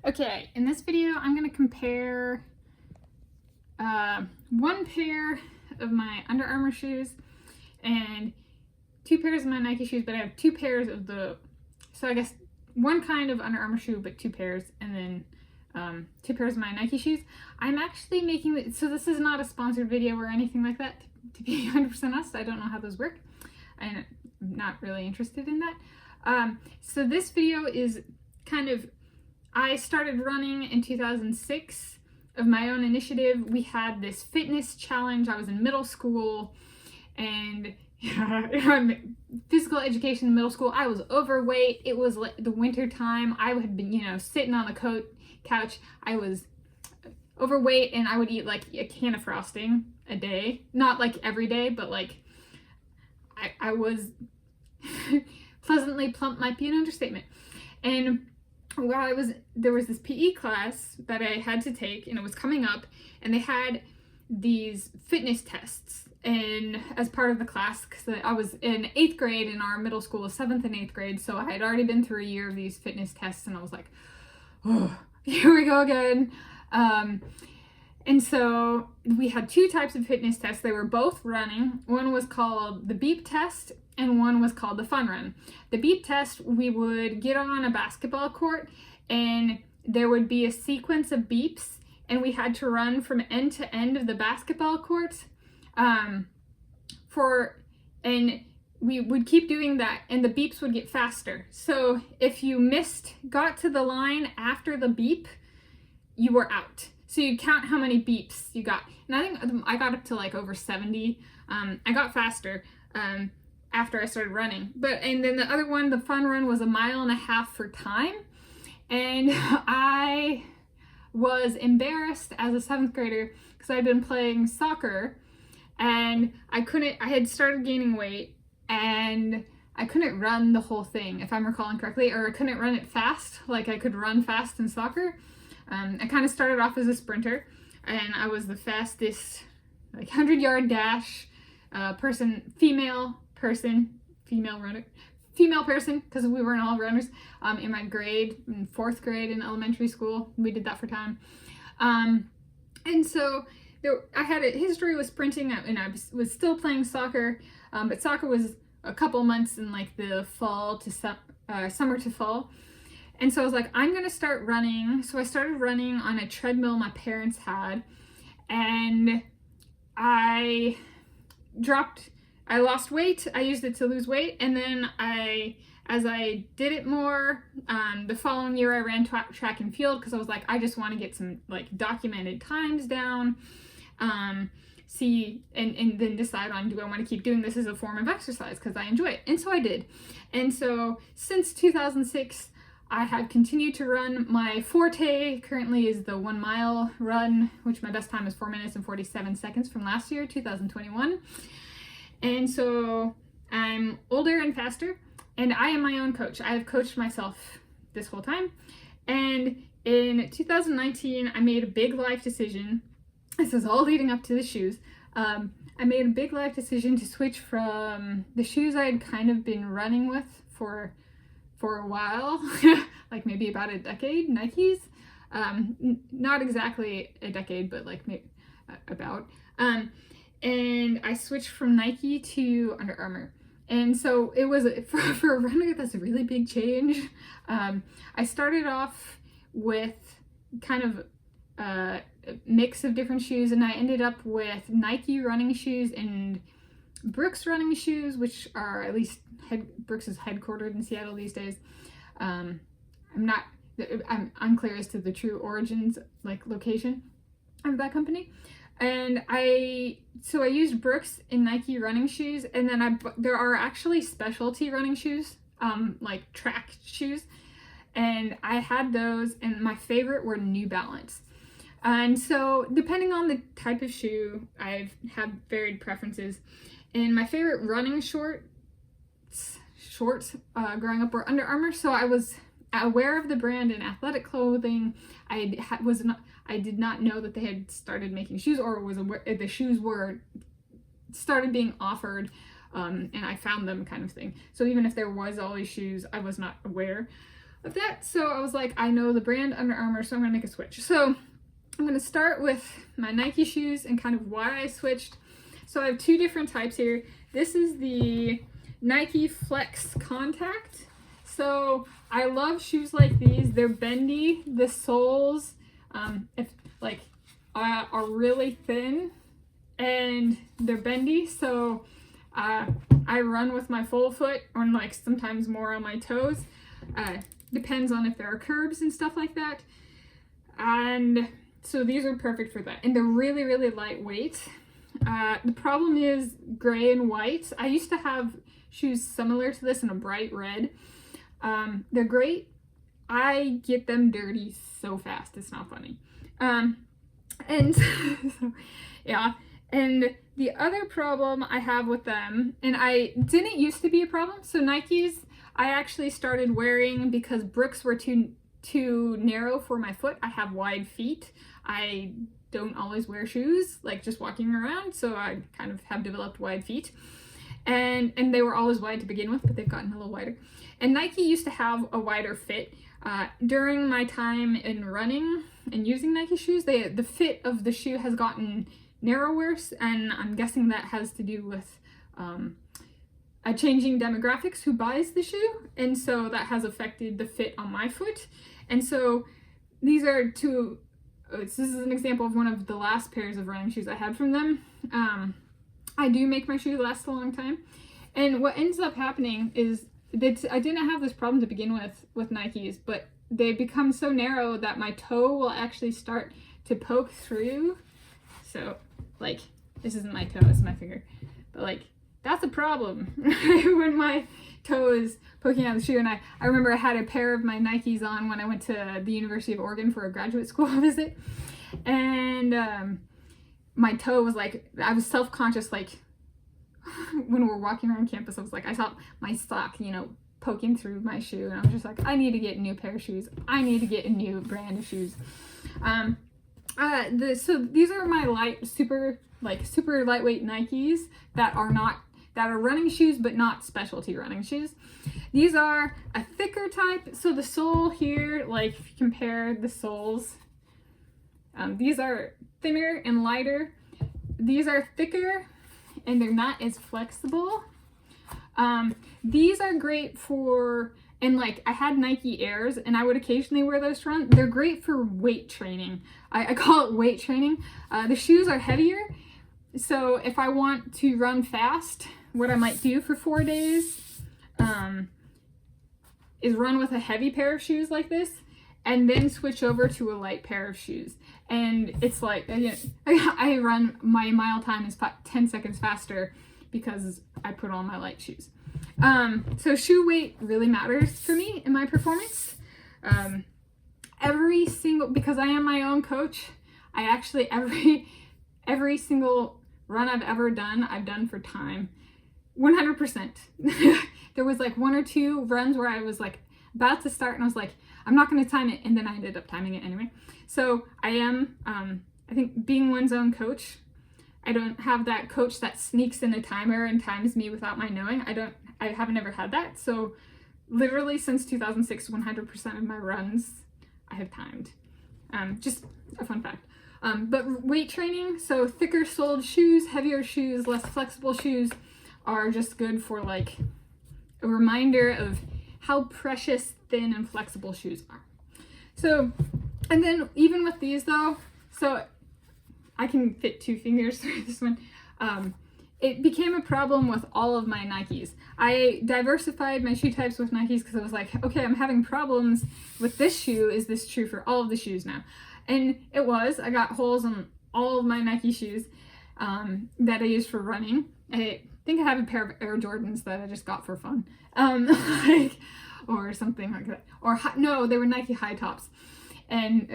Okay, in this video, I'm going to compare one pair of my Under Armour shoes and two pairs of my Nike shoes, but I have two pairs of so I guess one kind of Under Armour shoe, but two pairs, and then two pairs of my Nike shoes. I'm actually making, so this is not a sponsored video or anything like that, to be 100% honest. I don't know how those work. I'm not really interested in that. So this video is kind of, I started running in 2006 of my own initiative. We had this fitness challenge. I was in middle school, and physical education in middle school. I was overweight. It was like the winter time. I had been, sitting on the couch. I was overweight, and I would eat like a can of frosting a day. Not like every day, but like I was pleasantly plump might be an understatement. And while there was this PE class that I had to take, and it was coming up, and they had these fitness tests and as part of the class, because I was in 8th grade and our middle school was 7th and 8th grade, so I had already been through a year of these fitness tests, and I was like, oh, here we go again. And so we had two types of fitness tests. They were both running. One was called the beep test, and one was called the fun run. The beep test, we would get on a basketball court, and there would be a sequence of beeps, and we had to run from end to end of the basketball court. And we would keep doing that, and the beeps would get faster. So if you got to the line after the beep, you were out. So you count how many beeps you got. And I think I got up to like over 70. I got faster after I started running. And then the other one, the fun run, was 1.5 miles for time. And I was embarrassed as a 7th grader because I'd been playing soccer, and I had started gaining weight, and I couldn't run the whole thing, if I'm recalling correctly, or I couldn't run it fast, like I could run fast in soccer. I kind of started off as a sprinter, and I was the fastest, like 100-yard dash female person, because we weren't all runners, in my grade, in 4th grade in elementary school. We did that for time. And so I had a history with sprinting, and I was still playing soccer, but soccer was a couple months in like the fall to summer to fall. And so I was like, I'm going to start running. So I started running on a treadmill my parents had, and I lost weight. I used it to lose weight. And then as I did it more, the following year I ran track and field, because I was like, I just want to get some like documented times down, and then decide on, do I want to keep doing this as a form of exercise, because I enjoy it. And so I did. And so since 2006, I have continued to run. My forte currently is the 1 mile run, which my best time is 4 minutes and 47 seconds from last year, 2021. And so I'm older and faster, and I am my own coach. I have coached myself this whole time. And in 2019, I made a big life decision. This is all leading up to the shoes. I made a big life decision to switch from the shoes I had kind of been running with for a while, like maybe about a decade, Nikes. Not exactly a decade, but like maybe about. And I switched from Nike to Under Armour. And so it was, for a runner, that's a really big change. I started off with kind of a mix of different shoes, and I ended up with Nike running shoes and Brooks running shoes, which are, at least Brooks is headquartered in Seattle these days. I'm unclear as to the true origins, like location of that company. And so I used Brooks and Nike running shoes, and then there are actually specialty running shoes, like track shoes, and I had those, and my favorite were New Balance. And so depending on the type of shoe, I've had varied preferences. And my favorite running shorts growing up were Under Armour. So I was aware of the brand in athletic clothing. I did not know that they had started making shoes, or was aware the shoes were started being offered, and I found them, kind of thing. So even if there was all these shoes, I was not aware of that. So I was like, I know the brand Under Armour, so I'm gonna make a switch. So I'm gonna start with my Nike shoes and kind of why I switched. So I have two different types here. This is the Nike Flex Contact. So I love shoes like these. They're bendy. The soles, are really thin, and they're bendy. So I run with my full foot, or like sometimes more on my toes. Depends on if there are curbs and stuff like that. And so these are perfect for that. And they're really, really lightweight. The problem is gray and white. I used to have shoes similar to this in a bright red. They're great. I get them dirty so fast. It's not funny. And so, yeah. And the other problem I have with them, and I didn't used to be a problem. So Nikes, I actually started wearing because Brooks were too narrow for my foot. I have wide feet. I don't always wear shoes, like just walking around. So I kind of have developed wide feet. And they were always wide to begin with, but they've gotten a little wider. And Nike used to have a wider fit. During my time in running and using Nike shoes, the fit of the shoe has gotten narrower, and I'm guessing that has to do with a changing demographics who buys the shoe, and so that has affected the fit on my foot. And so these are two, this is an example of one of the last pairs of running shoes I had from them. I do make my shoes last a long time, and what ends up happening is that I didn't have this problem to begin with Nikes, but they become so narrow that my toe will actually start to poke through. So like, this isn't my toe, it's my finger, but like, that's a problem when my toe is poking out of the shoe. And I remember I had a pair of my Nikes on when I went to the University of Oregon for a graduate school visit, and my toe was like, I was self-conscious, like when we're walking around campus, I was like, I saw my sock, poking through my shoe, and I was just like, I need to get a new pair of shoes. I need to get a new brand of shoes. So these are my super lightweight Nikes that are running shoes, but not specialty running shoes. These are a thicker type. So the sole here, like if you compare the soles, these are thinner and lighter. These are thicker and they're not as flexible. These are great for, and like I had Nike Airs and I would occasionally wear those to run. They're great for weight training. I call it weight training. The shoes are heavier. So if I want to run fast, what I might do for 4 days is run with a heavy pair of shoes like this and then switch over to a light pair of shoes. And it's like, I run, my mile time is 10 seconds faster because I put on my light shoes. So shoe weight really matters for me in my performance. Because I am my own coach, I actually, every single run I've ever done, I've done for time. 100%. There was like 1 or 2 runs where I was like about to start and I was like, I'm not going to time it, and then I ended up timing it anyway. So I am, I think being one's own coach, I don't have that coach that sneaks in a timer and times me without my knowing. I haven't ever had that. So literally since 2006, 100% of my runs I have timed. Just a fun fact. But weight training, so thicker soled shoes, heavier shoes, less flexible shoes are just good for like a reminder of how precious thin and flexible shoes are. So, and then even with these though, so I can fit 2 fingers through this one. It became a problem with all of my Nikes. I diversified my shoe types with Nikes because I was like, okay, I'm having problems with this shoe. Is this true for all of the shoes now? And it was. I got holes on all of my Nike shoes that I use for running. I think I have a pair of Air Jordans that I just got for fun. Or something like that. Or no, they were Nike high tops. And